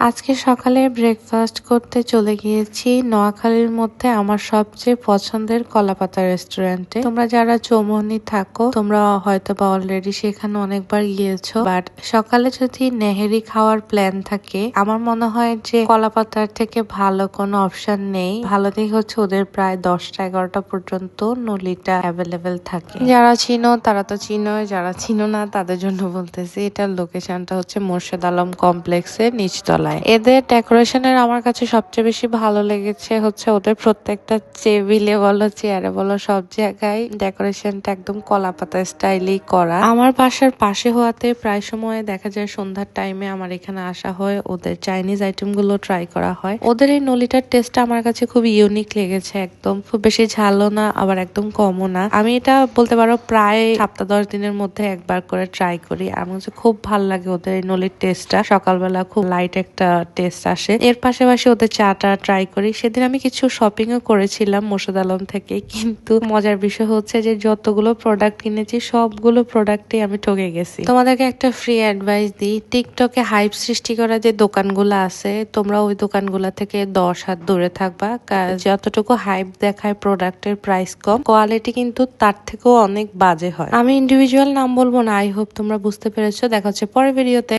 আজকে সকালে ব্রেকফাস্ট করতে চলে গিয়েছি নোয়াখালীর মধ্যে আমার সবচেয়ে পছন্দের কলাপাতা রেস্টুরেন্টে। তোমরা যারা চৌমুহনী থাকো তোমরা হয়তো বা অলরেডি সেখানে অনেকবার গিয়েছো, বাট সকালে যদি নেহেরি খাওয়ার প্ল্যান থাকে আমার মনে হয় যে কলাপাতার থেকে ভালো কোনো অপশন নেই। ভালো দিক হচ্ছে ওদের প্রায় 10টা-11টা পর্যন্ত নলিটা অ্যাভেলেবেল থাকে। যারা চিনো তারা তো চিনোই, যারা চিনো না তাদের জন্য বলতেছি। এটার লোকেশনটা হচ্ছে মোর্শেদ আলম কমপ্লেক্সের নিচতলায়। এদের ডেকোরেশনের আমার কাছে সবচেয়ে বেশি ভালো লেগেছে হচ্ছে ওদের প্রত্যেকটা টেবিলে বলো চেয়ারে বলো সব জায়গায় ডেকোরেশনটা একদম কলাপাতা স্টাইলেই করা। আমার বাসার পাশে হওয়াতে প্রায় সময় দেখা যায় সন্ধ্যার টাইমে আমার এখানে আসা হয়, ওদের চাইনিজ আইটেম গুলো ট্রাই করা হয়। ওদের এই নলিটার টেস্টটা আমার কাছে খুব ইউনিক লেগেছে, একদম খুব বেশি ঝালও না আবার একদম কমও না। আমি এটা বলতে পারো প্রায় 7-10 দিনের মধ্যে একবার করে ট্রাই করি। আমার কাছে খুব ভালো লাগে ওদের এই নলির টেস্টটা। সকালবেলা খুব লাইট একটা টেস্ট আসে। এর পাশাপাশি ওদের চাটা ট্রাই করি। সেদিন আমি কিছু শপিং ও করেছিলাম মোর্শেদ আলম থেকে, কিন্তু মজার বিষয় হচ্ছে যে যতগুলো প্রোডাক্ট কিনেছি সবগুলো প্রোডাক্টই আমি ঠকে গেছি। তোমাদেরকে একটা ফ্রি অ্যাডভাইস দিই, টিকটকে হাইপ সৃষ্টি করা যে দোকানগুলো আছে তোমরা ওই দোকানগুলো থেকে 10 হাত দূরে থাকবা। যতটুকু হাইপ দেখায় প্রোডাক্টের প্রাইস কম, কোয়ালিটি কিন্তু তার থেকেও অনেক বাজে হয়। আমি ইন্ডিভিজুয়াল নাম বলবো না, আই হোপ তোমরা বুঝতে পেরেছো। দেখা হচ্ছে পরের ভিডিওতে।